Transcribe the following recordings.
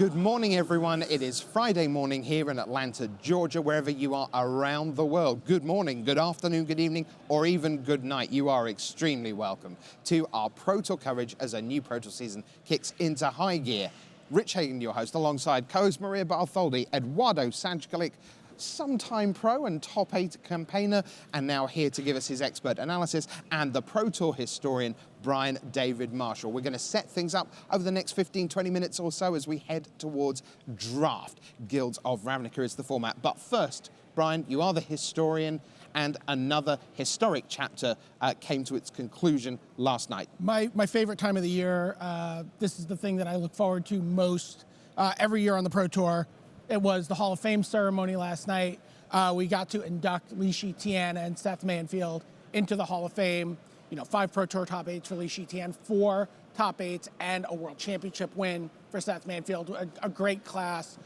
Good morning, everyone. It is Friday morning here in Atlanta, Georgia, wherever you are around the world. Good morning, good afternoon, good evening, or even good night. You are extremely welcome to our Pro Tour coverage as a new Pro Tour season kicks into high gear. Rich Hagan, your host, alongside co-host Maria Bartholdi, Eduardo Sanchkalik, sometime pro and top 8 campaigner, and now here to give us his expert analysis, and the Pro Tour historian, Brian David Marshall. We're going to set things up over the next 15-20 minutes or so as we head towards draft. Guilds of Ravnica is the format. But first, Brian, you are the historian, and another historic chapter came to its conclusion last night. My favorite time of the year. This is the thing that I look forward to most every year on the Pro Tour. It was the Hall of Fame ceremony last night. We got to induct Li Tian and Seth Manfield into the Hall of Fame. You know, 5 Pro Tour top 8s for Li Tian, 4 top 8s, and a World Championship win for Seth Manfield. A great class,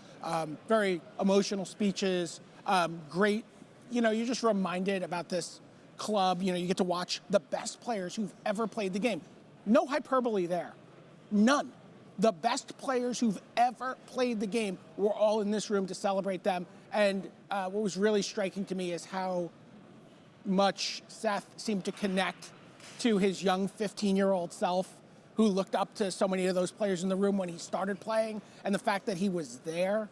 very emotional speeches, great. You know, you're just reminded about this club. You know, you get to watch the best players who've ever played the game. No hyperbole there, none. The best players who've ever played the game were all in this room to celebrate them. And what was really striking to me is how much Seth seemed to connect to his young 15-year-old self, who looked up to so many of those players in the room when he started playing. And the fact that he was there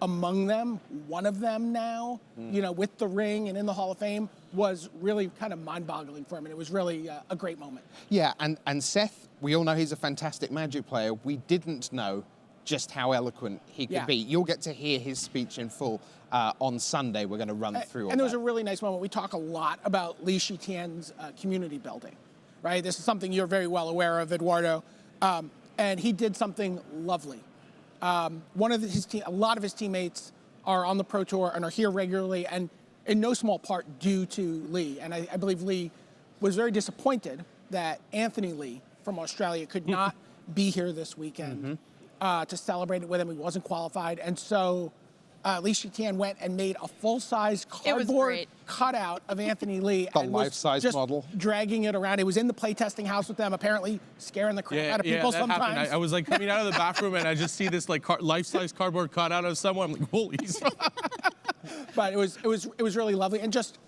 among them, one of them now, you know, with the ring and in the Hall of Fame, was really kind of mind-boggling for him. And it was really a great moment. Yeah, and Seth, we all know he's a fantastic Magic player. We didn't know just how eloquent he could be. You'll get to hear his speech in full on Sunday. We're going to run through all And there was a really nice moment. We talk a lot about Li Tian's community building, right? This is something you're very well aware of, Eduardo. And he did something lovely. A lot of his teammates are on the Pro Tour and are here regularly, and in no small part due to Lee. And I believe Lee was very disappointed that Anthony Lee from Australia could not be here this weekend to celebrate it with him. He wasn't qualified. And so Li Tian went and made a full-size cardboard cutout of Anthony Lee. The life-size model. Dragging it around. He was in the playtesting house with them, apparently scaring the crap out of people sometimes. Happened. I was like coming out of the bathroom and I just see this like life-size cardboard cutout of someone. I'm like, holy. But it was really lovely. And just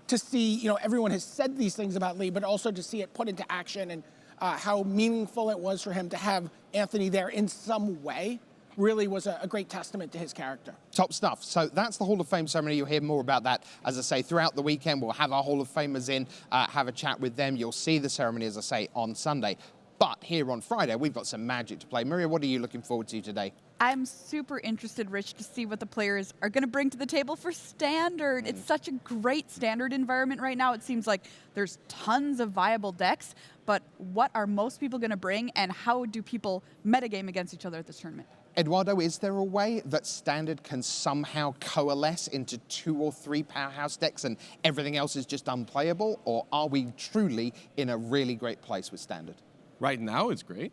to see, you know, everyone has said these things about Lee, but also to see it put into action and how meaningful it was for him to have Anthony there in some way really was a great testament to his character. Top stuff. So that's the Hall of Fame ceremony. You'll hear more about that, as I say, throughout the weekend. We'll have our Hall of Famers in, have a chat with them. You'll see the ceremony, as I say, on Sunday. But here on Friday, we've got some Magic to play. Maria, what are you looking forward to today? I'm super interested, Rich, to see what the players are going to bring to the table for Standard. It's such a great Standard environment right now. It seems like there's tons of viable decks, but what are most people going to bring, and how do people metagame against each other at this tournament? Eduardo, is there a way that Standard can somehow coalesce into 2 or 3 powerhouse decks and everything else is just unplayable? Or are we truly in a really great place with Standard? Right now, it's great.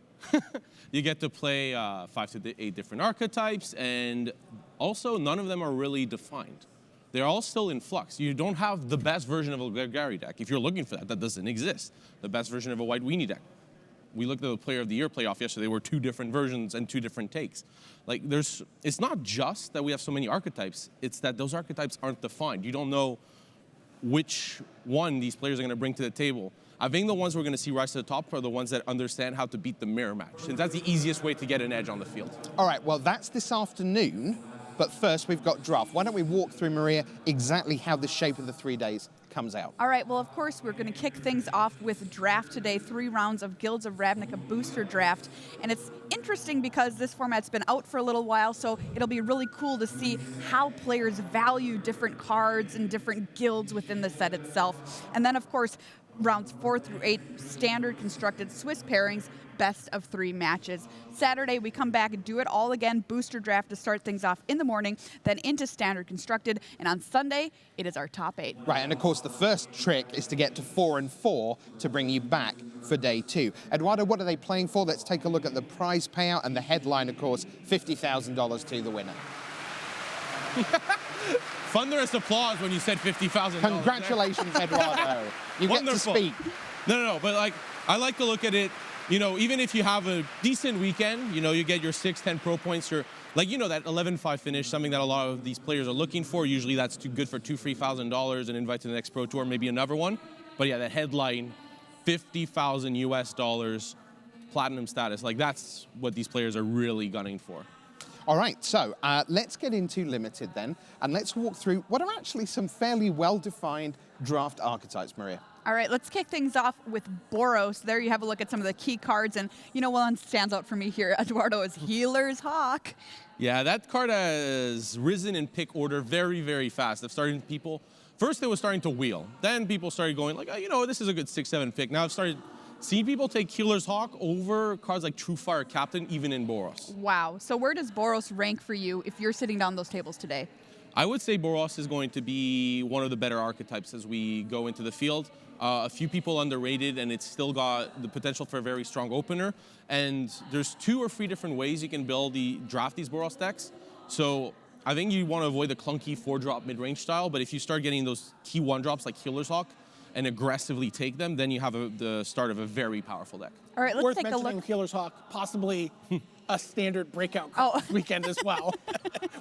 You get to play 5 to 8 different archetypes, and also none of them are really defined. They're all still in flux. You don't have the best version of a Gary deck. If you're looking for that, that doesn't exist. The best version of a White Weenie deck. We looked at the Player of the Year playoff yesterday. There were 2 different versions and 2 different takes. Like, it's not just that we have so many archetypes. It's that those archetypes aren't defined. You don't know which one these players are going to bring to the table. I think the ones we're going to see rise to the top are the ones that understand how to beat the mirror match, since that's the easiest way to get an edge on the field. All right, well, that's this afternoon. But first, we've got draft. Why don't we walk through, Maria, exactly how the shape of the 3 days comes out? All right, well, of course, we're going to kick things off with draft today, 3 rounds of Guilds of Ravnica booster draft. And it's interesting because this format's been out for a little while, so it'll be really cool to see how players value different cards and different guilds within the set itself. And then, of course, rounds 4 through 8, standard constructed Swiss pairings, best of 3 matches. Saturday, we come back and do it all again, booster draft to start things off in the morning, then into standard constructed, and on Sunday, it is our top 8. Right, and of course, the first trick is to get to 4 and 4 to bring you back for day 2. Eduardo, what are they playing for? Let's take a look at the prize payout, and the headline, of course, $50,000 to the winner. Thunderous applause when you said $50,000. Congratulations, Eduardo. You get to speak. No, but like, I like to look at it even if you have a decent weekend, you get your 6-10 pro points, you're like, that 11-5 finish, something that a lot of these players are looking for. Usually that's too good for $2,000 free and invite to the next pro tour, maybe another one. But yeah, that headline, $50,000 platinum status, like that's what these players are really gunning for. All right, so let's get into Limited then, and let's walk through what are actually some fairly well-defined draft archetypes, Maria. All right, let's kick things off with Boros. There you have a look at some of the key cards, and one stands out for me here, Eduardo, is Healer's Hawk. Yeah, that card has risen in pick order very, very fast. First it was starting to wheel. Then people started going like, this is a good 6-7 pick. Now I've started seeing people take Healer's Hawk over cards like True Fire Captain, even in Boros. Wow, so where does Boros rank for you if you're sitting down those tables today? I would say Boros is going to be one of the better archetypes as we go into the field. A few people underrated, and it's still got the potential for a very strong opener. And there's 2 or 3 different ways you can draft these Boros decks. So I think you want to avoid the clunky 4-drop mid-range style, but if you start getting those key 1-drops like Healer's Hawk and aggressively take them, then you have the start of a very powerful deck. All right, let's Worth take a mentioning look. Healer's Hawk, possibly a standard breakout card this weekend as well.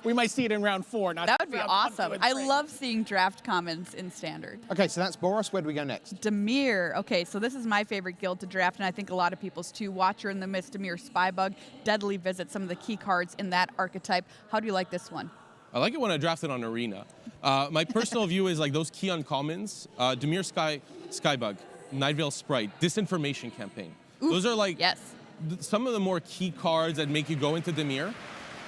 We might see it in round 4. Not That would be round 1, awesome. 2, and I 3. love seeing draft commons in standard. Okay, so that's Boros. Where do we go next? Dimir. Okay, so this is my favorite guild to draft, and I think a lot of people's too. Watcher in the Mist, Dimir Spybug, Deadly Visit, some of the key cards in that archetype. How do you like this one? I like it when I draft it on Arena. My personal view is like those key uncommons, Dimir Skybug, Nightveil Sprite, Disinformation Campaign. Oof, Those are like yes. some of the more key cards that make you go into Dimir.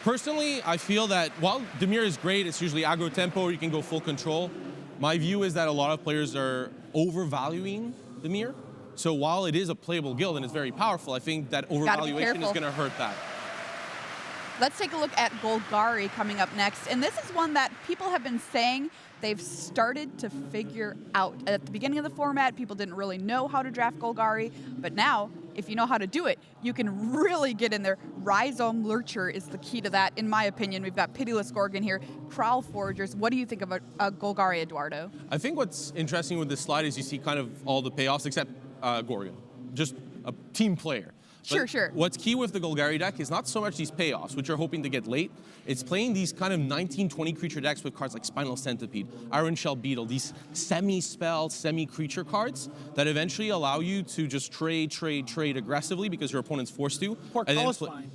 Personally, I feel that while Dimir is great, it's usually aggro tempo, or you can go full control. My view is that a lot of players are overvaluing Dimir. So while it is a playable guild and it's very powerful, I think that overvaluation is going to hurt that. Let's take a look at Golgari coming up next. And this is one that people have been saying they've started to figure out. At the beginning of the format, people didn't really know how to draft Golgari. But now, if you know how to do it, you can really get in there. Rhizome Lurcher is the key to that, in my opinion. We've got Pitiless Gorgon here, Prowl Foragers. What do you think of a Golgari, Eduardo? I think what's interesting with this slide is you see kind of all the payoffs except Gorgon. Just a team player. But Sure. What's key with the Golgari deck is not so much these payoffs, which you're hoping to get late. It's playing these kind of 19-20 creature decks with cards like Spinal Centipede, Iron Shell Beetle, these semi-spell, semi-creature cards that eventually allow you to just trade aggressively because your opponent's forced to. Portcullis fine.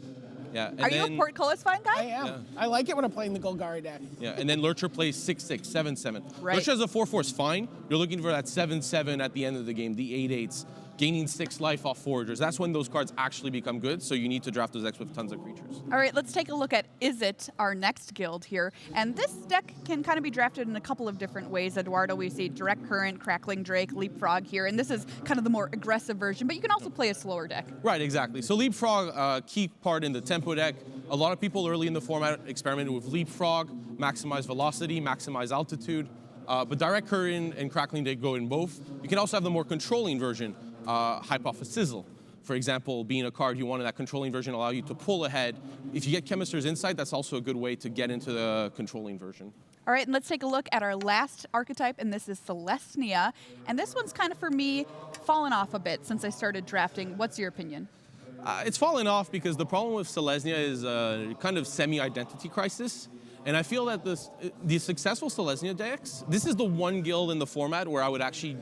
Yeah. Are you a Portcullis fine guy? I am. Yeah. I like it when I'm playing the Golgari deck. Yeah, and then Lurcher plays 6/6, 7/7. Right. Lurcher as a 4/4 is fine. You're looking for that 7/7 at the end of the game, the 8/8s, gaining 6 life off Foragers. That's when those cards actually become good, so you need to draft those decks with tons of creatures. All right, let's take a look at Izzet, our next guild here. And this deck can kind of be drafted in a couple of different ways, Eduardo. We see Direct Current, Crackling Drake, Leapfrog here, and this is kind of the more aggressive version, but you can also play a slower deck. Right, exactly. So Leapfrog, key part in the tempo deck. A lot of people early in the format experimented with Leapfrog, maximize velocity, maximize altitude. But Direct Current and Crackling Drake go in both. You can also have the more controlling version, Hype Off a Sizzle. For example, being a card you want in that controlling version allow you to pull ahead. If you get Chemister's Insight, that's also a good way to get into the controlling version. All right, and let's take a look at our last archetype, and this is Celestia. And this one's kind of, for me, fallen off a bit since I started drafting. What's your opinion? It's fallen off because the problem with Celestia is a kind of semi-identity crisis. And I feel that the successful Celestia decks, this is the one guild in the format where I would actually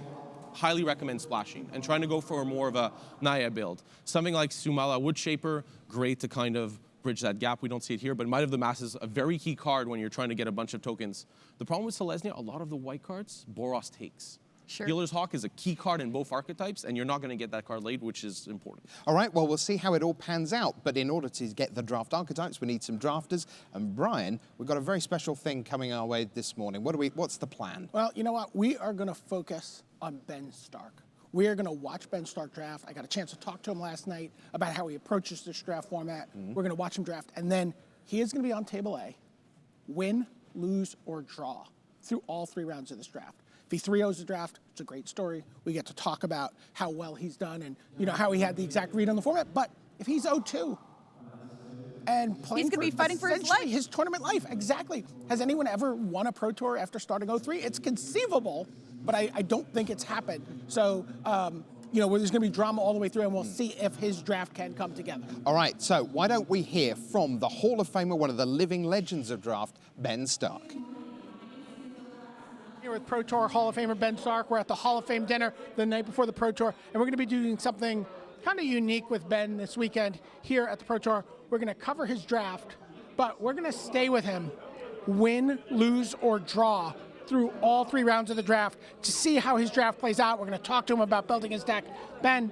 highly recommend splashing and trying to go for more of a Naya build. Something like Sumala Woodshaper, great to kind of bridge that gap. We don't see it here, but Might of the Mass is a very key card when you're trying to get a bunch of tokens. The problem with Celestia, a lot of the white cards, Boros takes. Sure. Healer's Hawk is a key card in both archetypes, and you're not going to get that card late, which is important. All right, well, we'll see how it all pans out. But in order to get the draft archetypes, we need some drafters. And Brian, we've got a very special thing coming our way this morning. What's the plan? Well, you know what? We are going to focus on Ben Stark. We are going to watch Ben Stark draft. I got a chance to talk to him last night about how he approaches this draft format. We're going to watch him draft. And then he is going to be on table A, win, lose, or draw through all 3 rounds of this draft. If he 3-0s the draft, it's a great story. We get to talk about how well he's done and how he had the exact read on the format. But if he's 0-2 and playing, He's going to be fighting for his life. His tournament life, exactly. Has anyone ever won a Pro Tour after starting 0-3? It's conceivable, but I don't think it's happened. So where there's going to be drama all the way through, and we'll see if his draft can come together. All right, so why don't we hear from the Hall of Famer, one of the living legends of draft, Ben Stark. Here with Pro Tour Hall of Famer Ben Stark. We're at the Hall of Fame dinner the night before the Pro Tour, and we're going to be doing something kind of unique with Ben this weekend here at the Pro Tour. We're going to cover his draft, but we're going to stay with him, win, lose, or draw through all 3 rounds of the draft to see how his draft plays out. We're going to talk to him about building his deck. Ben,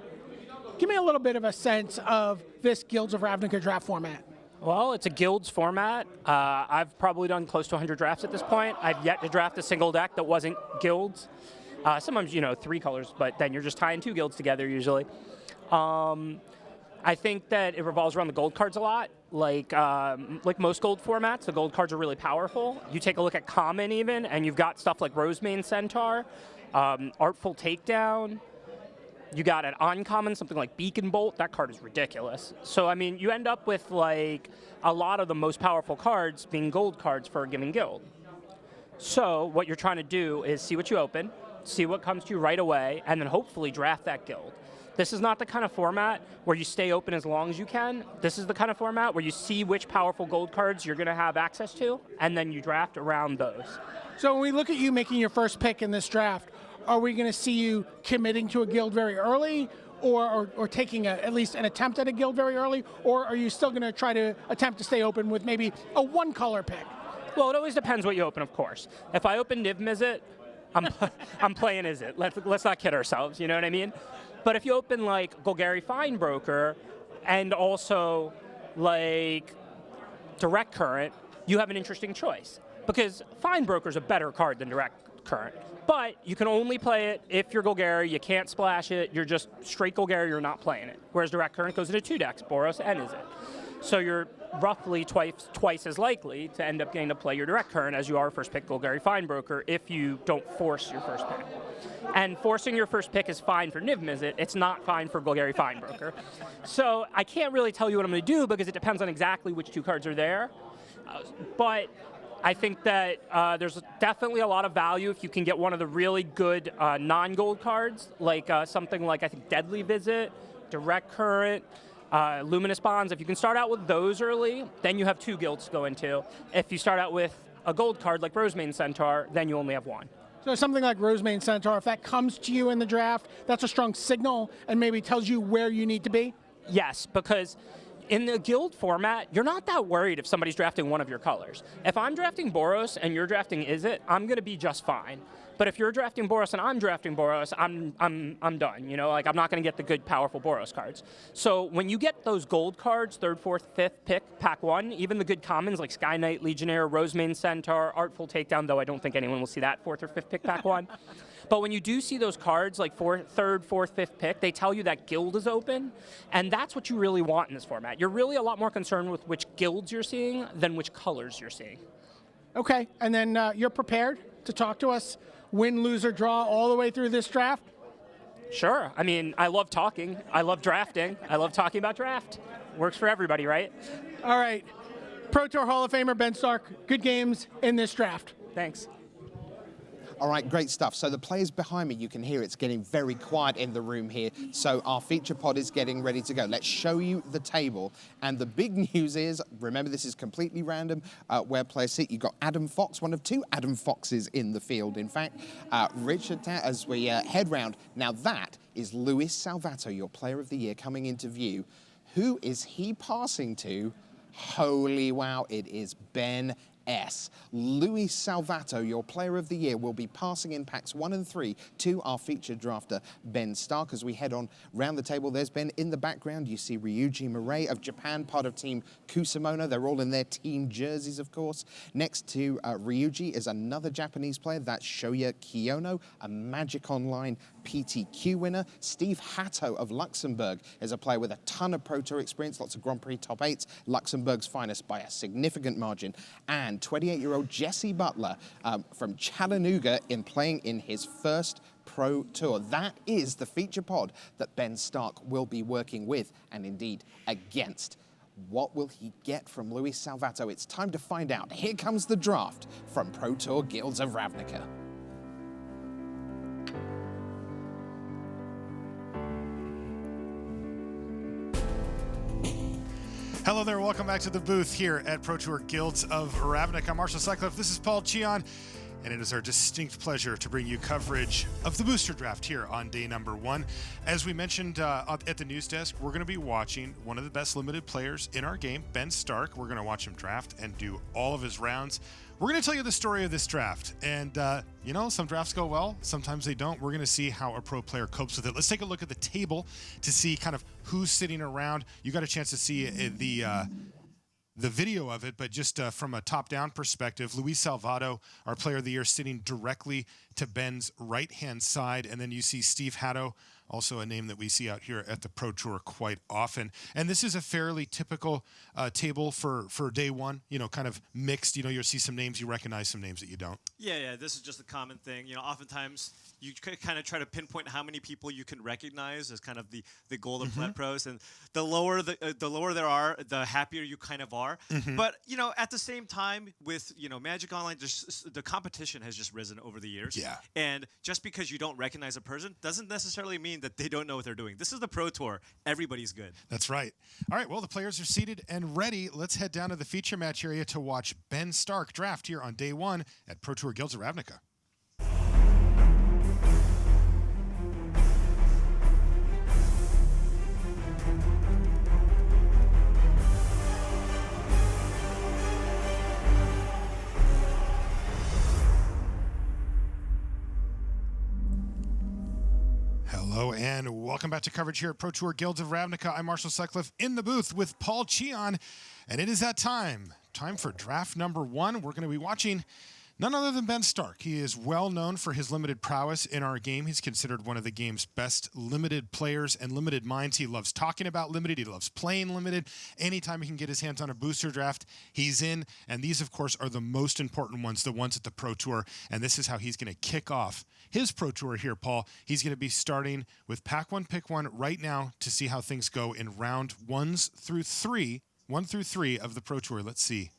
give me a little bit of a sense of this Guilds of Ravnica draft format. Well, it's a Guilds format. I've probably done close to 100 drafts at this point. I've yet to draft a single deck that wasn't Guilds. Sometimes, 3 colors, but then you're just tying 2 Guilds together usually. I think that it revolves around the gold cards a lot. Like most gold formats, the gold cards are really powerful. You take a look at Common even, and you've got stuff like Rosemane Centaur, Artful Takedown. You got an uncommon, something like Beacon Bolt. That card is ridiculous. So, I mean, you end up with, like, a lot of the most powerful cards being gold cards for a given guild. So, what you're trying to do is see what you open, see what comes to you right away, and then hopefully draft that guild. This is not the kind of format where you stay open as long as you can. This is the kind of format where you see which powerful gold cards you're going to have access to, and then you draft around those. So when we look at you making your first pick in this draft, are we going to see you committing to a guild very early, or taking at least an attempt at a guild very early, or are you still going to try to attempt to stay open with maybe a 1-color pick? Well, it always depends what you open, of course. If I open Niv Mizzet, I'm playing Izzet. Let's not kid ourselves, you know what I mean? But if you open like Golgari Finebroker and also like Direct Current, you have an interesting choice. Because Finebroker is a better card than Direct Current. But you can only play it if you're Golgari. You can't splash it. You're just straight Golgari. You're not playing it. Whereas Direct Current goes into 2 decks, Boros and Izzet. So you're roughly twice as likely to end up getting to play your Direct Current as you are first pick Golgari Finebroker if you don't force your first pick. And forcing your first pick is fine for Niv Mizzet. It's not fine for Golgari Finebroker. So I can't really tell you what I'm going to do because it depends on exactly which 2 cards are there. But I think that there's definitely a lot of value if you can get one of the really good non-gold cards, like something like, I think, Deadly Visit, Direct Current, Luminous Bonds. If you can start out with those early, then you have 2 guilds to go into. If you start out with a gold card like Rosemane Centaur, then you only have 1. So something like Rosemane Centaur, if that comes to you in the draft, that's a strong signal and maybe tells you where you need to be? Yes, because in the guild format, you're not that worried if somebody's drafting one of your colors. If I'm drafting Boros and you're drafting Izzet, I'm going to be just fine. But if you're drafting Boros and I'm drafting Boros, I'm done. Like I'm not going to get the good, powerful Boros cards. So when you get those gold cards, 3rd, 4th, 5th pick, pack 1, even the good commons like Sky Knight, Legionnaire, Rosemane Centaur, Artful Takedown, though I don't think anyone will see that 4th or 5th pick, pack 1. But when you do see those cards like 3rd, 4th, 5th pick, they tell you that guild is open, and that's what you really want in this format. You're really a lot more concerned with which guilds you're seeing than which colors you're seeing. Okay, and then you're prepared to talk to us, win, lose, or draw all the way through this draft? Sure. I mean, I love talking. I love drafting. I love talking about draft. Works for everybody, right? All right. Pro Tour Hall of Famer Ben Stark, good games in this draft. Thanks. All right, great stuff. So the players behind me, you can hear it's getting very quiet in the room here. So our feature pod is getting ready to go. Let's show you the table. And the big news is, remember this is completely random where players sit. You've got Adam Fox, one of 2 Adam Foxes in the field, in fact. Richard, as we head round. Now that is Luis Salvato, your player of the year, coming into view. Who is he passing to? Holy wow, it is Ben S. Luis Salvato, your player of the year, will be passing in packs 1 and 3 to our featured drafter, Ben Stark. As we head on round the table, there's Ben in the background. You see Ryuji Murray of Japan, part of Team Kusamono. They're all in their team jerseys, of course. Next to Ryuji is another Japanese player. That's Shoya Kiyono, a Magic Online PTQ winner. Steve Hatto of Luxembourg is a player with a ton of Pro Tour experience, lots of Grand Prix top 8s, Luxembourg's finest by a significant margin. And 28-year-old Jesse Butler from Chattanooga playing in his first Pro Tour. That is the feature pod that Ben Stark will be working with and indeed against. What will he get from Luis Salvato? It's time to find out. Here comes the draft from Pro Tour Guilds of Ravnica. Hello there, welcome back to the booth here at Pro Tour Guilds of Ravnica. I'm Marshall Sutcliffe, this is Paul Cheon, and it is our distinct pleasure to bring you coverage of the booster draft here on day number 1. As we mentioned at the news desk, we're going to be watching one of the best limited players in our game, Ben Stark. We're going to watch him draft and do all of his rounds. We're going to tell you the story of this draft, and you know, some drafts go well, sometimes they don't. We're going to see how a pro player copes with it. Let's take a look at the table to see kind of who's sitting around. You got a chance to see the video of it, but just from a top-down perspective, Luis Salvato, our player of the year, sitting directly to Ben's right-hand side, and then you see Steve Hatto, also a name that we see out here at the Pro Tour quite often. And this is a fairly typical table for day one, you know, kind of mixed. You know, you'll see some names you recognize, some names that you don't. Yeah, this is just a common thing. You know, oftentimes you kind of try to pinpoint how many people you can recognize as kind of the goal of Plant Pros, and the lower there are, the happier you kind of are. But you know, at the same time, with Magic Online, just the competition has just risen over the years. Yeah. And just because you don't recognize a person doesn't necessarily mean that they don't know what they're doing. This is the Pro Tour. Everybody's good. That's right. All right, well, the players are seated and ready. Let's head down to the feature match area to watch Ben Stark draft here on day 1 at Pro Tour Guilds of Ravnica. Hello and welcome back to coverage here at Pro Tour Guilds of Ravnica. I'm Marshall Sutcliffe in the booth with Paul Cheon, and it is that time for draft number 1. We're going to be watching none other than Ben Stark. He is well known for his limited prowess in our game. He's considered one of the game's best limited players and limited minds. He loves talking about limited. He loves playing limited. Anytime he can get his hands on a booster draft, he's in. And these, of course, are the most important ones, the ones at the Pro Tour. And this is how he's going to kick off his Pro Tour here, Paul. He's going to be starting with Pack 1, Pick 1 right now to see how things go in round 1 through 3 of the Pro Tour. Let's see.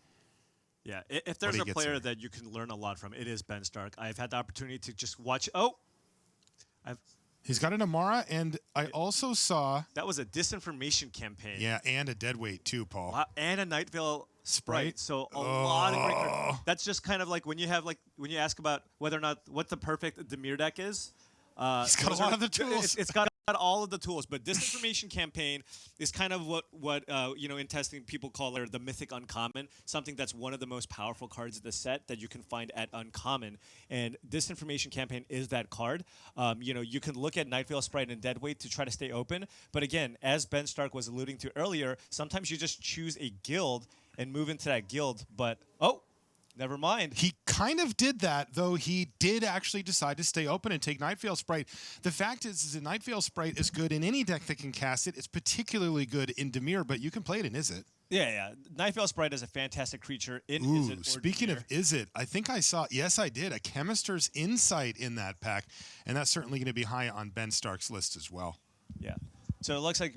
Yeah, if there's a player that you can learn a lot from, it is Ben Stark. I've had the opportunity to just watch. He's got an Amara, and I also saw that was a disinformation campaign. Yeah, and a Deadweight too, Paul. Wow, and a Night Veil Sprite. So a lot of great cards. That's just kind of like when you ask about whether or not what the perfect Dimir deck is. He's got a lot of the tools. It's got all of the tools, but disinformation campaign is kind of what in testing people call the mythic uncommon, something that's one of the most powerful cards of the set that you can find at uncommon. And disinformation campaign is that card. You can look at Night Veil Sprite and Deadweight to try to stay open, but again, as Ben Stark was alluding to earlier, sometimes you just choose a guild and move into that guild. But never mind. He kind of did that, though he did actually decide to stay open and take Night Veil Sprite. The fact is that Night Veil Sprite is good in any deck that can cast it. It's particularly good in Dimir, but you can play it in Izzet. Yeah. Night Veil Sprite is a fantastic creature in Izzet. Speaking of Izzet, I think I saw, yes, I did, a Chemister's Insight in that pack, and that's certainly going to be high on Ben Stark's list as well. Yeah. So it looks like,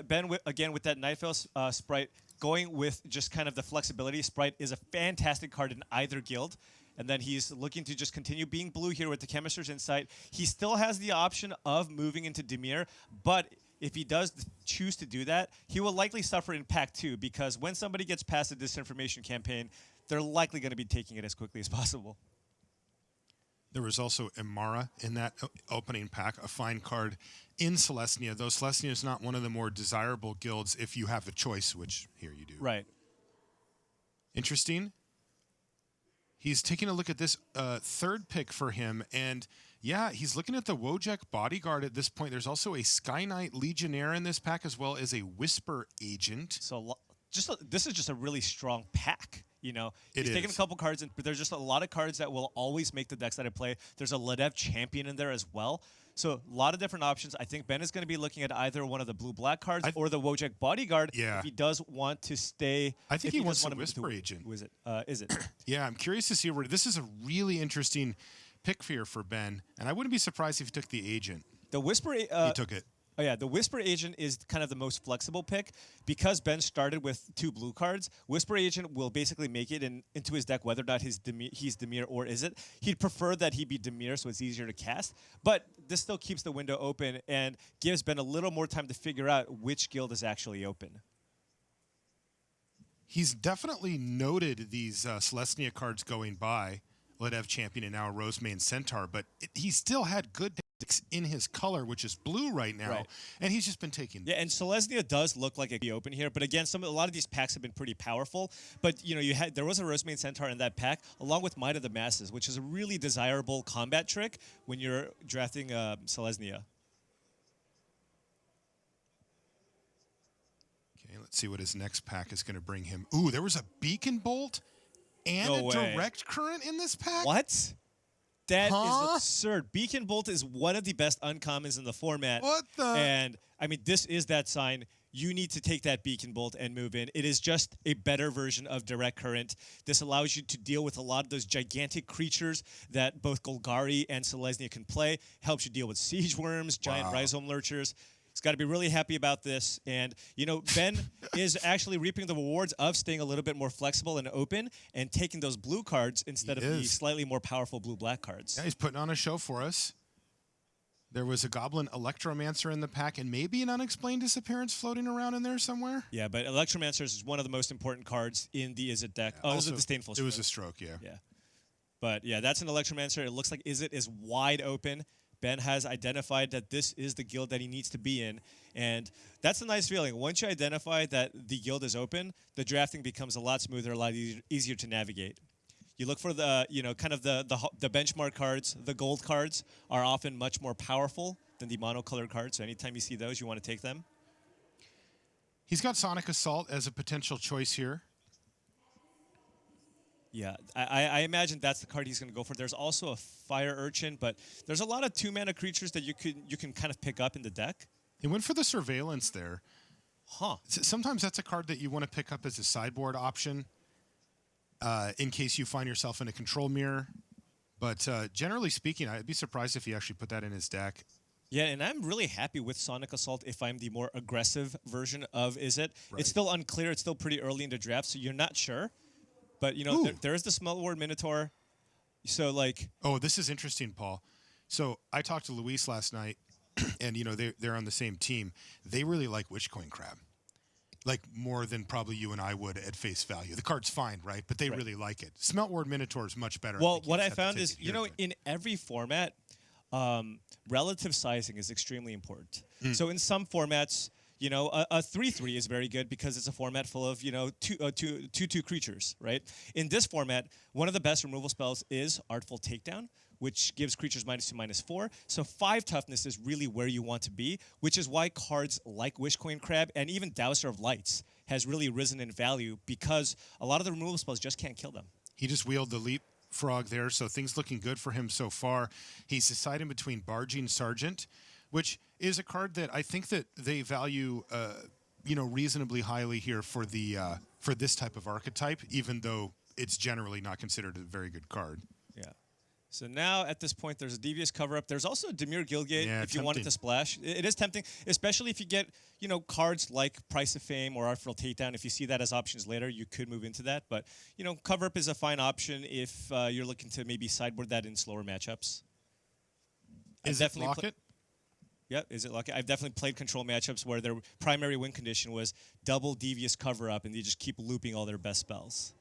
Ben, again, with that Night Veil Sprite, going with just kind of the flexibility. Sprite is a fantastic card in either guild. And then he's looking to just continue being blue here with the Chemister's Insight. He still has the option of moving into Dimir, but if he does choose to do that, he will likely suffer in Pack 2, because when somebody gets past the disinformation campaign, they're likely going to be taking it as quickly as possible. There was also Amara in that opening pack, a fine card in Celestia, though Celestia is not one of the more desirable guilds if you have the choice, which here you do. Right. Interesting. He's taking a look at this third pick for him, and yeah, he's looking at the Wojek Bodyguard at this point. There's also a Sky Knight Legionnaire in this pack, as well as a Whisper Agent. So this is just a really strong pack. He's taking a couple cards, but there's just a lot of cards that will always make the decks that I play. There's a Ladev Champion in there as well. So a lot of different options. I think Ben is going to be looking at either one of the blue-black cards or the Wojek Bodyguard if he does want to stay. I think he wants a Whisper Agent. Who is it? Is it? Yeah, I'm curious to see where this is a really interesting pick here for Ben, and I wouldn't be surprised if he took the Agent. The Whisper. He took it. Oh yeah, the Whisper Agent is kind of the most flexible pick because Ben started with 2 blue cards. Whisper Agent will basically make it into his deck whether or not he's Dimir or is it. He'd prefer that he be Dimir so it's easier to cast, but this still keeps the window open and gives Ben a little more time to figure out which guild is actually open. He's definitely noted these Selesnya cards going by, Ledev Champion and now Rosemane Centaur, but he still had good decks in his color, which is blue right now, and he's just been taking. Yeah, and Selesnya does look like a open here, but again, a lot of these packs have been pretty powerful. But you know, there was a Rosemane Centaur in that pack, along with Might of the Masses, which is a really desirable combat trick when you're drafting Selesnya. Let's see what his next pack is going to bring him. Ooh, there was a Beacon Bolt and No a way. Direct Current in this pack? What? That is absurd. Beacon Bolt is one of the best uncommons in the format. What the? And, I mean, this is that sign. You need to take that Beacon Bolt and move in. It is just a better version of Direct Current. This allows you to deal with a lot of those gigantic creatures that both Golgari and Selesnya can play. Helps you deal with Siege Worms, Giant Rhizome Lurchers. He's got to be really happy about this. And, you know, Ben is actually reaping the rewards of staying a little bit more flexible and open and taking those blue cards instead of the slightly more powerful blue-black cards. Yeah, he's putting on a show for us. There was a Goblin Electromancer in the pack and maybe an Unexplained Disappearance floating around in there somewhere. Yeah, but Electromancer is one of the most important cards in the Izzet deck. Yeah, Oh, also, the Disdainful Stroke. It was a stroke, yeah. Yeah. But, yeah, that's an Electromancer. It looks like Izzet is wide open. Ben has identified that this is the guild that he needs to be in, and that's a nice feeling. Once you identify that the guild is open, the drafting becomes a lot smoother, a lot easier to navigate. You look for the, you know, kind of the benchmark cards. The gold cards are often much more powerful than the monocolored cards, so anytime you see those, you want to take them. He's got Sonic Assault as a potential choice here. Yeah, I imagine that's the card he's going to go for. There's also a Fire Urchin, but there's a lot of 2-mana creatures that you can kind of pick up in the deck. He went for the Surveillance there. Huh. Sometimes that's a card that you want to pick up as a sideboard option in case you find yourself in a control mirror. But generally speaking, I'd be surprised if he actually put that in his deck. Yeah, and I'm really happy with Sonic Assault if I'm the more aggressive version of Izzet. Right. It's still unclear. It's still pretty early in the draft, so you're not sure. But, you know, there is the Smeltwort Minotaur. So, like... Oh, this is interesting, Paul. So I talked to Luis last night, and, you know, they're on the same team. They really like Witchcoin Crab. Like, more than probably you and I would at face value. The card's fine, right? But they really like it. Smeltwort Minotaur is much better. Well, what I found is, you know, in every format, relative sizing is extremely important. So in some formats... You know, a 3/3 is very good because it's a format full of, you know, 2/2 creatures, right? In this format, one of the best removal spells is Artful Takedown, which gives creatures -2/-4. So 5 toughness is really where you want to be, which is why cards like Wishcoin Crab and even Dowser of Lights has really risen in value because a lot of the removal spells just can't kill them. He just wheeled the Leapfrog there, so things looking good for him so far. He's deciding between Barging Sergeant, which is a card that I think that they value, you know, reasonably highly here for the for this type of archetype, even though it's generally not considered a very good card. Yeah. So now at this point, there's a Devious Cover-Up. There's also Demir Guildgate if you wanted to splash. It is tempting, especially if you get, you know, cards like Price of Fame or Artful Takedown. If you see that as options later, you could move into that. But, you know, Cover-Up is a fine option if you're looking to maybe sideboard that in slower matchups. Is it Locket? Yeah, is it lucky? I've definitely played control matchups where their primary win condition was double Devious Cover-Up, and they just keep looping all their best spells.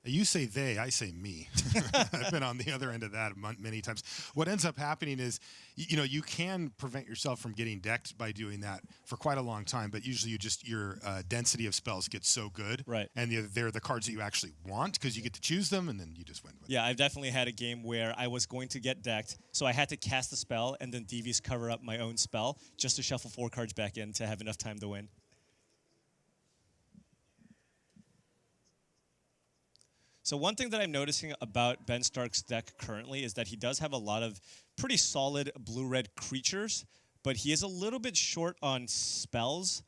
You say they, I say me. I've been on the other end of that many times. What ends up happening is, you know, you can prevent yourself from getting decked by doing that for quite a long time, but usually your density of spells gets so good, right? And they're the cards that you actually want because you get to choose them, and then you just win. Yeah, I've definitely had a game where I was going to get decked, so I had to cast the spell and then Devious Cover-Up my own spell just to shuffle 4 cards back in to have enough time to win. So one thing that I'm noticing about Ben Stark's deck currently is that he does have a lot of pretty solid blue-red creatures, but he is a little bit short on spells.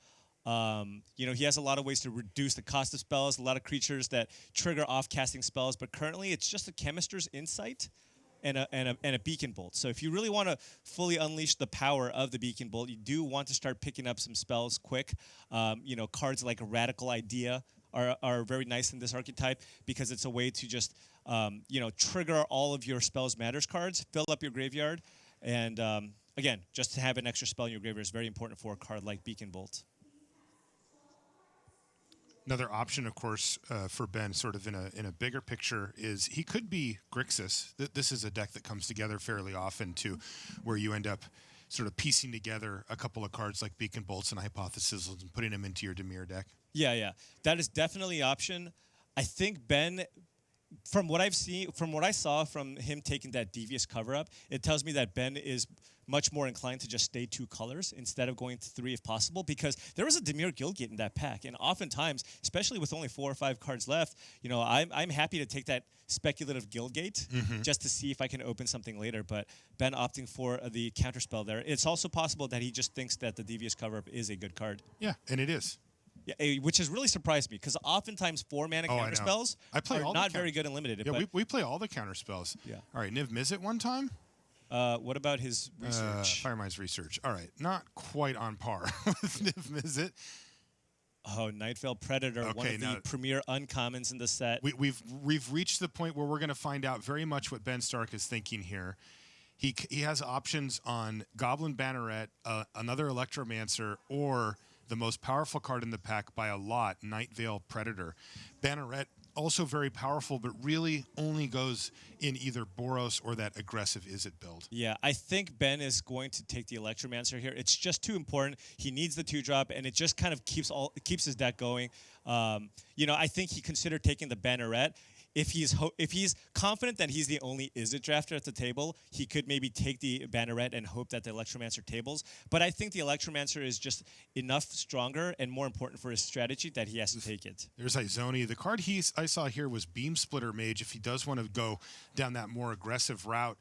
You know, he has a lot of ways to reduce the cost of spells, a lot of creatures that trigger off-casting spells, but currently it's just a Chemister's Insight and a Beacon Bolt. So if you really want to fully unleash the power of the Beacon Bolt, you do want to start picking up some spells quick. You know, cards like Radical Idea are very nice in this archetype because it's a way to just, you know, trigger all of your Spells Matters cards, fill up your graveyard, and again, just to have an extra spell in your graveyard is very important for a card like Beacon Bolt. Another option, of course, for Ben, sort of in a bigger picture, is he could be Grixis. This is a deck that comes together fairly often to where you end up sort of piecing together a couple of cards like Beacon Bolts and Hypothesis and putting them into your Dimir deck. Yeah. That is definitely an option. I think Ben, from what I've seen, from what I saw from him taking that Devious cover-up, it tells me that Ben is much more inclined to just stay 2 colors instead of going to 3 if possible, because there was a Dimir Guildgate in that pack, and oftentimes, especially with only 4 or 5 cards left, you know, I'm happy to take that speculative Guildgate just to see if I can open something later, but Ben opting for the counterspell there. It's also possible that he just thinks that the Devious cover-up is a good card. Yeah, and it is. Yeah, which has really surprised me, because oftentimes 4-mana counterspells are not very good and limited. Yeah, we play all the counterspells. Yeah. All right, Niv Mizzet one time? What about his research? Firemind's research. All right, not quite on par with Niv Mizzet. Oh, Nightveil Predator, one of the premier uncommons in the set. We've reached the point where we're going to find out very much what Ben Stark is thinking here. He has options on Goblin Banneret, another Electromancer, or the most powerful card in the pack by a lot, Nightveil Predator. Banneret, also very powerful, but really only goes in either Boros or that aggressive Izzet build. Yeah, I think Ben is going to take the Electromancer here. It's just too important. He needs the 2-drop, and it just kind of keeps his deck going. You know, I think he considered taking the Banneret. If he's confident that he's the only Izzet drafter at the table, he could maybe take the Banneret and hope that the Electromancer tables. But I think the Electromancer is just enough stronger and more important for his strategy that he has to take it. There's Izoni. The card I saw here was Beam Splitter Mage if he does want to go down that more aggressive route.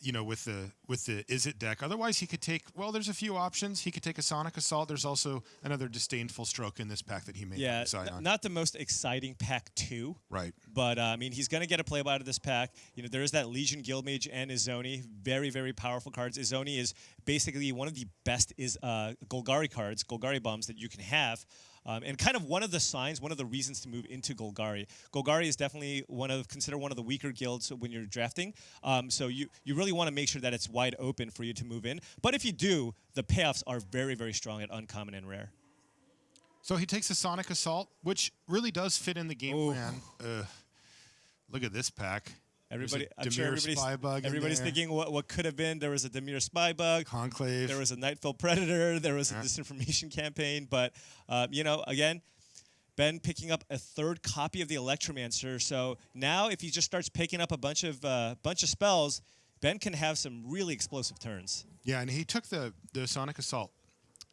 You know, with the Izzet deck. Otherwise, he could take, well, there's a few options. He could take a Sonic Assault. There's also another Disdainful Stroke in this pack that he may decide on. Not the most exciting pack 2. Right. But, I mean, he's going to get a play out of this pack. You know, there is that Legion Guildmage and Izoni. Very, very powerful cards. Izoni is basically one of the best Golgari cards, Golgari bombs that you can have. And kind of one of the reasons to move into Golgari. Golgari is definitely considered one of the weaker guilds when you're drafting. So you really want to make sure that it's wide open for you to move in. But if you do, the payoffs are very, very strong at uncommon and rare. So he takes a Sonic Assault, which really does fit in the game plan. Look at this pack. I'm sure everybody's thinking what could have been. There was a Dimir Spybug. Conclave. There was a Nightveil Predator. There was a Disinformation Campaign. But, you know, again, Ben picking up a 3rd copy of the Electromancer. So now if he just starts picking up a bunch of spells, Ben can have some really explosive turns. Yeah, and he took the Sonic Assault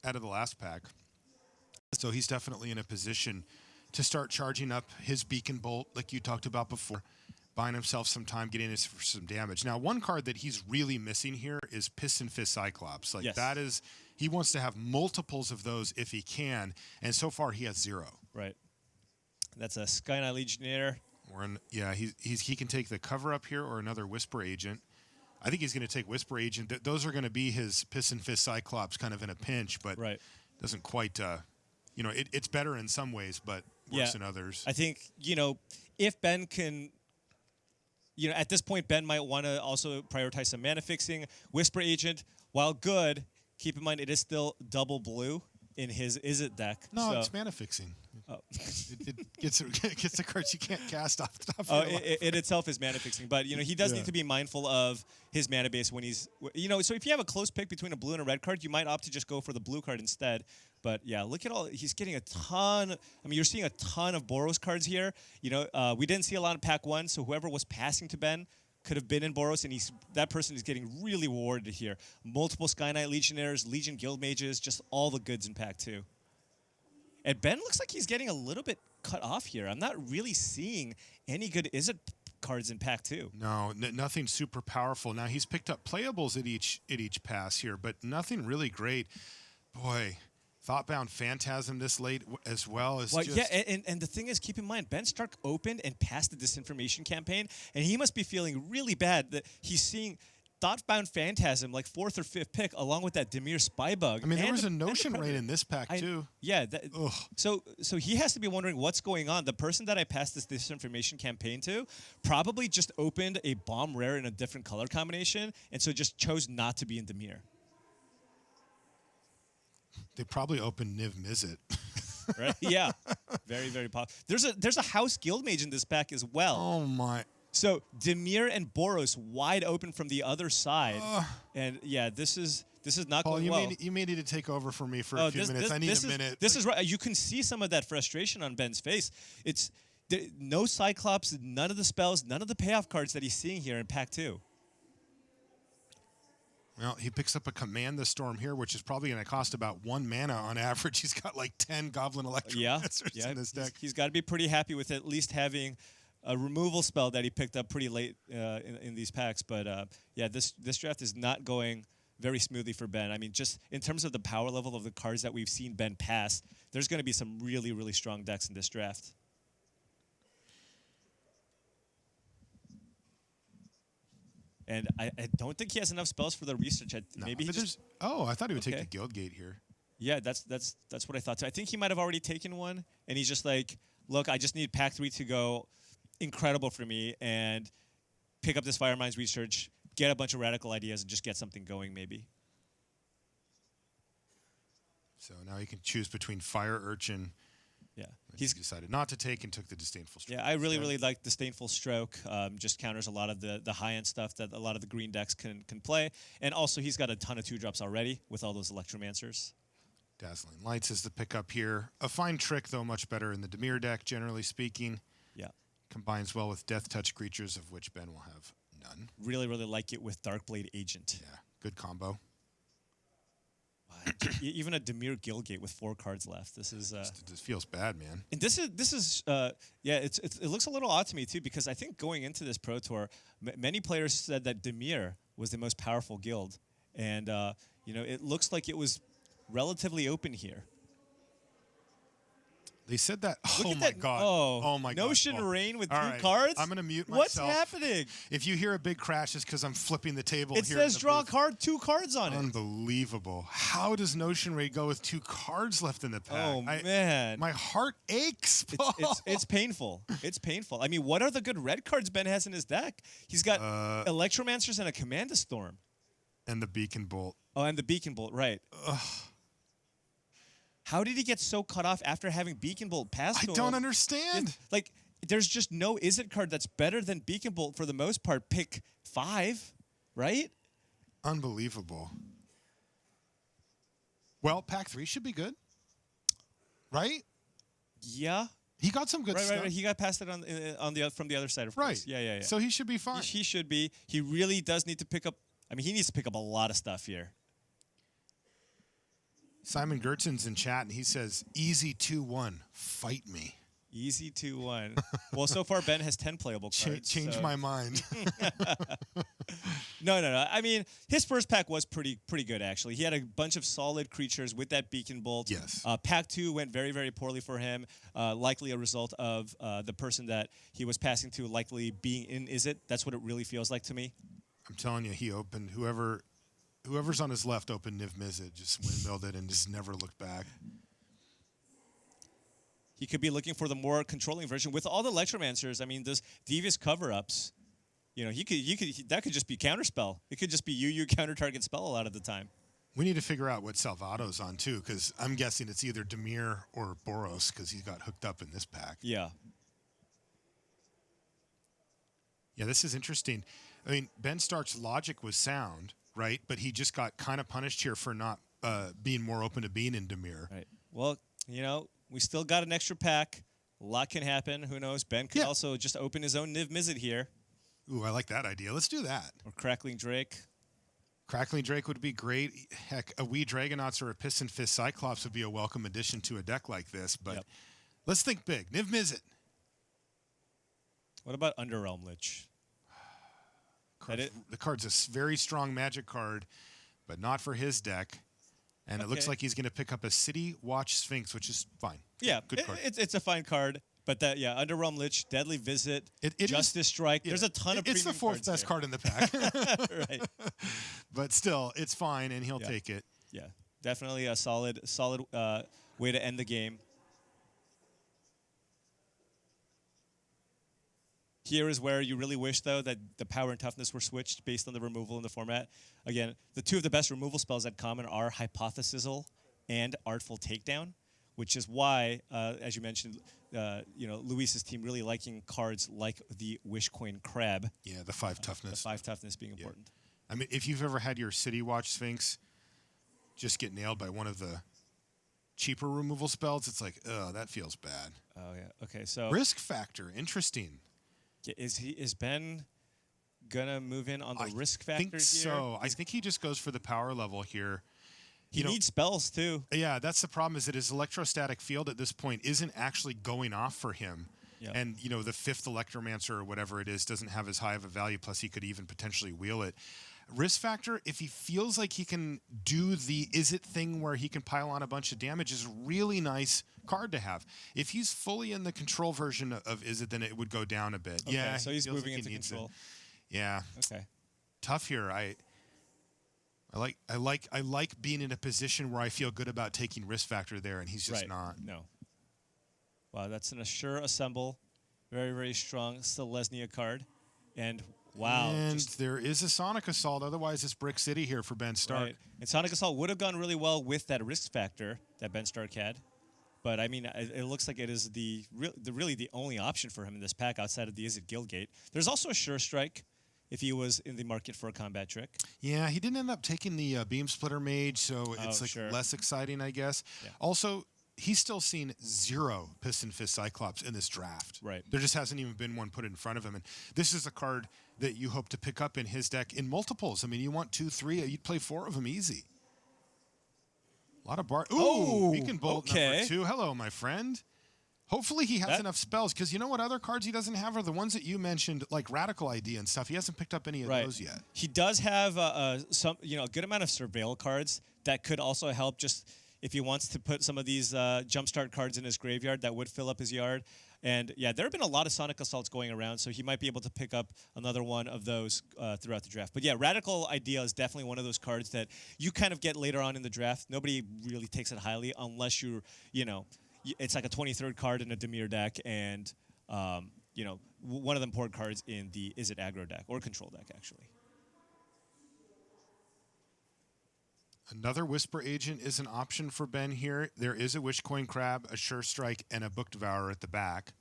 out of the last pack. So he's definitely in a position to start charging up his Beacon Bolt like you talked about before. Buying himself some time, getting this for some damage. Now, one card that he's really missing here is Piston Fist Cyclops. Like that is, he wants to have multiples of those if he can, and so far he has 0. Right. That's a Sky Knight Legionnaire. He can take the cover up here or another Whisper Agent. I think he's going to take Whisper Agent. Those are going to be his Piston Fist Cyclops kind of in a pinch, but doesn't quite. You know, it's better in some ways, but worse in others. I think, you know, if Ben can. You know, at this point, Ben might want to also prioritize some mana fixing. Whisper Agent, while good, keep in mind it is still double blue in his Izzet deck. No, it's mana fixing. Oh. it gets the cards you can't cast off the top. It itself is mana fixing, but you know he does need to be mindful of his mana base when he's, you know. So if you have a close pick between a blue and a red card, you might opt to just go for the blue card instead. But yeah, look at he's getting a ton. I mean, you're seeing a ton of Boros cards here. You know, we didn't see a lot of pack 1, so whoever was passing to Ben could have been in Boros, and that person is getting really rewarded here. Multiple Sky Knight Legionnaires, Legion Guild Mages, just all the goods in pack 2. And Ben looks like he's getting a little bit cut off here. I'm not really seeing any good Izzet cards in pack 2. No, nothing super powerful. Now he's picked up playables at each pass here, but nothing really great. Boy, Thoughtbound Phantasm this late as well as and the thing is, keep in mind, Ben Stark opened and passed the Disinformation Campaign, and he must be feeling really bad that he's seeing Thoughtbound Phantasm, like 4th or 5th pick, along with that Dimir Spybug. I mean, there was a Notion Raid in this pack, too. So he has to be wondering what's going on. The person that I passed this Disinformation Campaign to probably just opened a bomb rare in a different color combination, and so just chose not to be in Dimir. They probably opened Niv Mizzet. right? Yeah, very, very popular. There's a House Guild Mage in this pack as well. Oh my. So Dimir and Boros wide open from the other side, and yeah, this is not Paul, going well. you may need to take over for me for a few minutes. I need a minute. This is right. You can see some of that frustration on Ben's face. It's no Cyclops, none of the spells, none of the payoff cards that he's seeing here in Pack 2. Well, he picks up a Command the Storm here, which is probably going to cost about 1 mana on average. He's got like 10 Goblin Electromancers in his deck. He's got to be pretty happy with at least having a removal spell that he picked up pretty late in these packs. But yeah, this draft is not going very smoothly for Ben. I mean, just in terms of the power level of the cards that we've seen Ben pass, there's going to be some really, really strong decks in this draft. And I don't think he has enough spells for the research. Maybe he just, I thought he would take the Guild Gate here. Yeah, that's what I thought too. I think he might have already taken one, and he's just like, look, I just need Pack 3 to go incredible for me and pick up this Firemind's research, get a bunch of radical ideas, and just get something going maybe. So now he can choose between Fire Urchin. Yeah, he's decided not to take and took the Disdainful Stroke. Yeah, I really like Disdainful Stroke. Just counters a lot of the high-end stuff that a lot of the green decks can play. And also, he's got a ton of 2-drops already with all those Electromancers. Dazzling Lights is the pickup here. A fine trick, though, much better in the Dimir deck, generally speaking. Yeah. Combines well with Death Touch creatures, of which Ben will have none. Really like it with Darkblade Agent. Yeah, good combo. Even a Dimir Guildgate with 4 cards left. This is this feels bad, man. And this is yeah. It looks a little odd to me too, because I think going into this Pro Tour, many players said that Dimir was the most powerful guild, and you know, it looks like it was relatively open here. They said that. Look Oh at my that. God. Oh my God. Notion Rain with All 2 right, cards. I'm gonna mute What's myself. happening? If you hear a big crash, it's because I'm flipping the table. It here says in the draw a booth. card, 2 cards on it. Unbelievable. How does Notion Raid go with 2 cards left in the pack? Oh man, my heart aches. It's painful. It's painful. I mean, what are the good red cards Ben has in his deck? He's got Electromancers and a Command a Storm. And the Beacon Bolt. Oh, and the Beacon Bolt, right. Ugh. How did he get so cut off after having Beacon Bolt pass to him? I don't understand. Like, there's just no Izzet card that's better than Beacon Bolt for the most part. Pick 5, right? Unbelievable. Well, Pack 3 should be good. Right? Yeah. He got some good stuff. Right. He got past it from the other side, of course. Yeah. So he should be fine. He should be. He really does need to pick up. I mean, he needs to pick up a lot of stuff here. Simon Gertson's in chat, and he says, easy 2-1, fight me. Easy 2-1. Well, so far, Ben has 10 playable cards. Change my mind. No. I mean, his first pack was pretty good, actually. He had a bunch of solid creatures with that Beacon Bolt. Yes. Pack 2 went very, very poorly for him, likely a result of the person that he was passing to likely being in Izzet. That's what it really feels like to me. I'm telling you, he opened, whoever's on his left opened Niv Mizzet, just windmilled it and just never looked back. He could be looking for the more controlling version with all the Electromancers. I mean, those devious cover-ups. You know, that could just be counterspell. It could just be you counter target spell a lot of the time. We need to figure out what Salvato's on too, because I'm guessing it's either Dimir or Boros, because he got hooked up in this pack. Yeah. Yeah, this is interesting. I mean, Ben Stark's logic was sound, right? But he just got kind of punished here for not being more open to being in Dimir. Right. Well, you know, we still got an extra pack. A lot can happen. Who knows? Ben could also just open his own Niv Mizzet here. Ooh, I like that idea. Let's do that. Or Crackling Drake. Crackling Drake would be great. Heck, a wee Dragonauts or a Piston Fist Cyclops would be a welcome addition to a deck like this. But let's think big. Niv Mizzet. What about Underrealm Lich? The card's a very strong magic card, but not for his deck. And it looks like he's going to pick up a City Watch Sphinx, which is fine. Yeah, good card. It's a fine card. But Underrealm Lich, Deadly Visit, Justice Strike. There's a ton of It's the fourth best card in the pack. Right. But still, it's fine, and he'll take it. Yeah, definitely a solid way to end the game. Here is where you really wish, though, that the power and toughness were switched based on the removal in the format. Again, the 2 of the best removal spells at common are Hypothesizal and Artful Takedown, which is why, as you mentioned, Luis's team really liking cards like the Wishcoin Crab. Yeah, the 5 toughness. The 5 toughness being important. I mean, if you've ever had your City Watch Sphinx just get nailed by one of the cheaper removal spells, it's like, oh, that feels bad. Oh yeah. Okay. So Risk factor, interesting. is Ben gonna move in on the risk factor? I think here? so. I think he just goes for the power level here. He needs spells too. Yeah, that's the problem. Is that his electrostatic field at this point isn't actually going off for him. Yeah. And the 5th Electromancer or whatever it is doesn't have as high of a value. Plus, he could even potentially wheel it. Risk factor, if he feels like he can do the is it thing where he can pile on a bunch of damage, is a really nice card to have. If he's fully in the control version of is it, then it would go down a bit. Okay, Yeah, so he he's feels moving like he into needs control. it. Yeah. Okay. Tough here. I like being in a position where I feel good about taking risk factor there, and he's just not. No. Wow, that's an Assure Assemble. Very, very strong Selesnya card. And wow. And there is a Sonic Assault. Otherwise, it's Brick City here for Ben Stark. Right. And Sonic Assault would have gone really well with that risk factor that Ben Stark had. But, I mean, it looks like it is really the only option for him in this pack outside of the Izzet Guildgate. There's also a Sure Strike if he was in the market for a combat trick. Yeah, he didn't end up taking the Beam Splitter Mage, so it's less exciting, I guess. Yeah. Also, he's still seen 0 Piston Fist Cyclops in this draft. Right. There just hasn't even been one put in front of him. And this is a card that you hope to pick up in his deck in multiples. I mean, you want 2, 3, you'd play 4 of them easy. A lot of bar. Ooh, Beacon Bolt number 2. Hello, my friend. Hopefully he has enough spells, because you know what other cards he doesn't have are the ones that you mentioned, like Radical ID and stuff. He hasn't picked up any of those yet. He does have a good amount of Surveil cards that could also help just if he wants to put some of these jumpstart cards in his graveyard that would fill up his yard. And yeah, there have been a lot of Sonic Assaults going around, so he might be able to pick up another one of those throughout the draft. But yeah, Radical Idea is definitely one of those cards that you kind of get later on in the draft. Nobody really takes it highly unless you're, it's like a 23rd card in a Dimir deck and, one of the important cards in the Izzet aggro deck or control deck, actually. Another Whisper Agent is an option for Ben here. There is a Wishcoin Crab, a Sure Strike, and a Book Devourer at the back.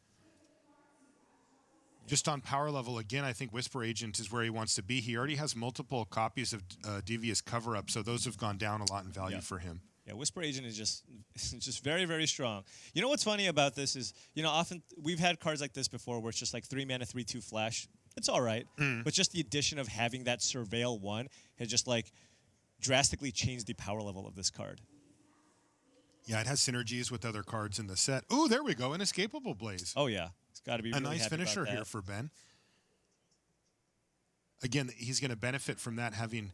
Just on power level, again, I think Whisper Agent is where he wants to be. He already has multiple copies of Devious Cover-Up, so those have gone down a lot in value for him. Yeah, Whisper Agent is just very, very strong. You know what's funny about this is, often we've had cards like this before where it's just like 3 mana, 3/2 flash. It's all right, but just the addition of having that Surveil 1 has just like drastically changed the power level of this card. Yeah, it has synergies with other cards in the set. Ooh, there we go, Inescapable Blaze. Oh yeah, it's got to be a really nice happy finisher about that. here for Ben. Again, he's going to benefit from that having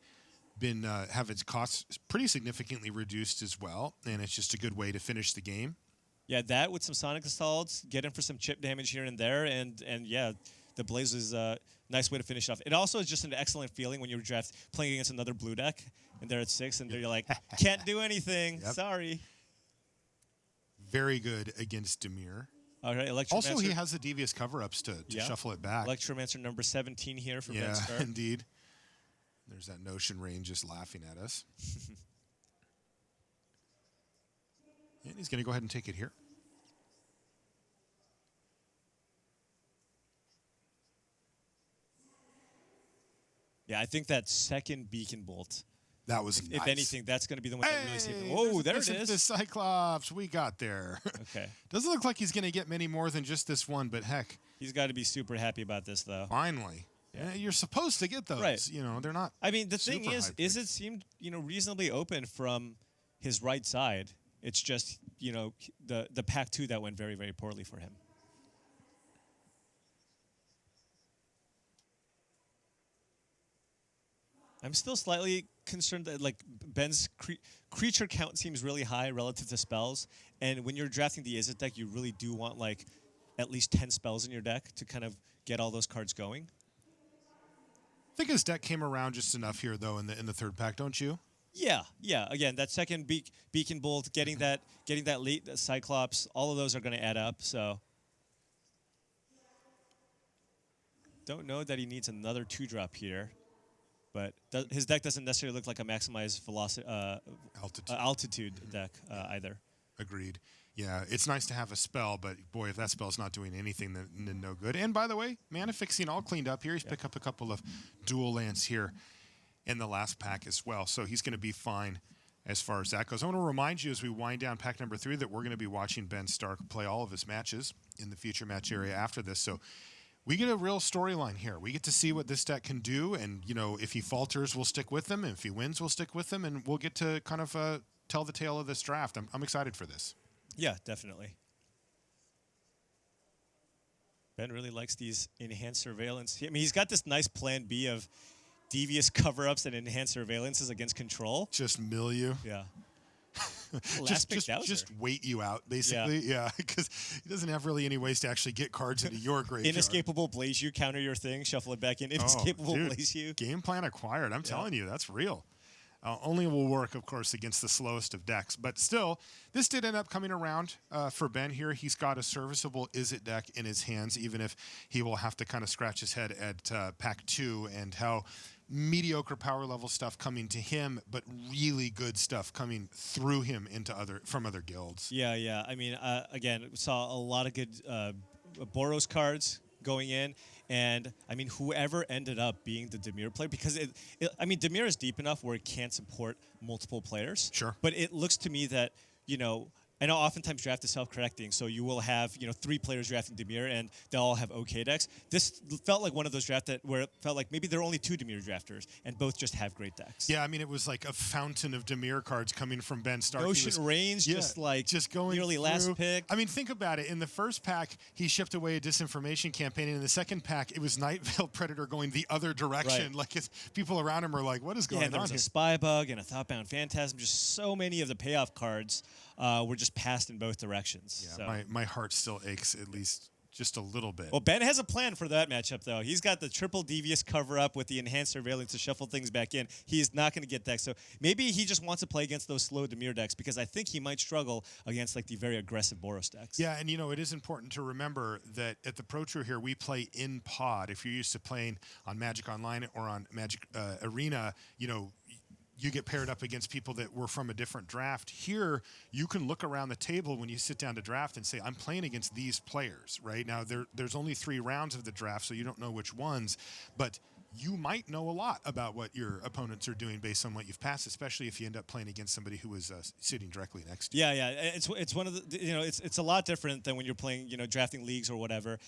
been have its costs pretty significantly reduced as well, and it's just a good way to finish the game. Yeah, that with some Sonic Assaults, get in for some chip damage here and there, and yeah, the Blaze is a nice way to finish off. It also is just an excellent feeling when you're playing against another blue deck, and they're at 6, and you're like, can't do anything, sorry. Very good against Dimir. All right, Also, he has the Devious Cover-Ups to shuffle it back. Electromancer number 17 here for Ben Stark. Yeah, indeed. There's that Notion Rain just laughing at us. And he's going to go ahead and take it here. Yeah, I think that second Beacon Bolt, that was if nice. anything, that's going to be the one that really saved him. Whoa, there it is. The Cyclops, we got there. Okay. Doesn't look like he's going to get many more than just this one, but heck. He's got to be super happy about this, though. Finally. Yeah, you're supposed to get those. Right. They're not. I mean, the thing is it seemed, reasonably open from his right side. It's just, the pack 2 that went very, very poorly for him. I'm still slightly concerned that Ben's creature count seems really high relative to spells, and when you're drafting the Izzet deck, you really do want at least 10 spells in your deck to kind of get all those cards going. I think his deck came around just enough here, though, in the third pack, don't you? Yeah. Again, that second Beacon Bolt, getting that late Cyclops, all of those are going to add up. So, don't know that he needs another 2-drop here, but his deck doesn't necessarily look like a maximized velocity altitude deck either. Agreed. Yeah, it's nice to have a spell, but boy, if that spell's not doing anything, then no good. And by the way, mana fixing all cleaned up here. He's picked up a couple of dual lands here in the last pack as well, so he's going to be fine as far as that goes. I want to remind you as we wind down pack number 3 that we're going to be watching Ben Stark play all of his matches in the feature match area after this. So we get a real storyline here. We get to see what this deck can do, and if he falters, we'll stick with him, and if he wins, we'll stick with him, and we'll get to kind of tell the tale of this draft. I'm excited for this. Yeah, definitely. Ben really likes these enhanced surveillance. I mean, he's got this nice plan B of devious cover-ups and enhanced surveillances against control. Just mill you. Yeah. just wait you out, basically. Yeah, because he doesn't have really any ways to actually get cards into your graveyard. Inescapable Blaze You, counter your thing, shuffle it back in. Inescapable Blaze You. Game plan acquired. I'm telling you, that's real. Only will work, of course, against the slowest of decks. But still, this did end up coming around for Ben here. He's got a serviceable Izzet deck in his hands, even if he will have to kind of scratch his head at pack 2 and how mediocre power level stuff coming to him, but really good stuff coming through him into from other guilds. Yeah. I mean, again, we saw a lot of good Boros cards going in. And, I mean, whoever ended up being the Dimir player, because, Dimir is deep enough where it can't support multiple players. Sure. But it looks to me that, I know oftentimes draft is self-correcting, so you will have 3 players drafting Dimir, and they'll all have okay decks. This felt like one of those drafts where it felt like maybe there are only 2 Dimir drafters, and both just have great decks. Yeah, I mean, it was like a fountain of Dimir cards coming from Ben Stark. Ocean Range, just going nearly through. Last pick. I mean, think about it. In the first pack, he shipped away a disinformation campaign, and in the second pack, it was Night Veiled Predator going the other direction. Right. Like, people around him are like, what is going on there was here? a Spy Bug and a Thoughtbound Phantasm. Just so many of the payoff cards were just passed in both directions. Yeah, so. my heart still aches at least just a little bit. Well, Ben has a plan for that matchup, though. He's got the triple devious cover-up with the enhanced surveillance to shuffle things back in. He is not going to get decks. So maybe he just wants to play against those slow Dimir decks, because I think he might struggle against the very aggressive Boros decks. Yeah, and it is important to remember that at the Pro Tour here, we play in pod. If you're used to playing on Magic Online or on Magic Arena, you get paired up against people that were from a different draft. Here, you can look around the table when you sit down to draft and say, I'm playing against these players, right? Now, there's only 3 rounds of the draft, so you don't know which ones, but you might know a lot about what your opponents are doing based on what you've passed, especially if you end up playing against somebody who is sitting directly next to you. Yeah. It's one of the it's a lot different than when you're playing drafting leagues or whatever.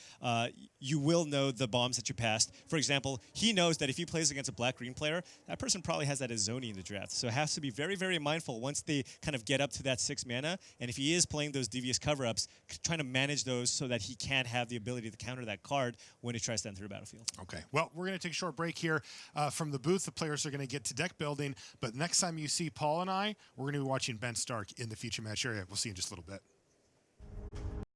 You will know the bombs that you passed. For example, he knows that if he plays against a black-green player, that person probably has that as zoning in the draft. So has to be very, very mindful once they kind of get up to that 6 mana. And if he is playing those devious cover-ups, trying to manage those so that he can have the ability to counter that card when he tries to enter the battlefield. Okay. Well, we're going to take a short break here from the booth. The players are going to get to deck building. But next time you see Paul and I, we're going to be watching Ben Stark in the feature match area. We'll see you in just a little bit.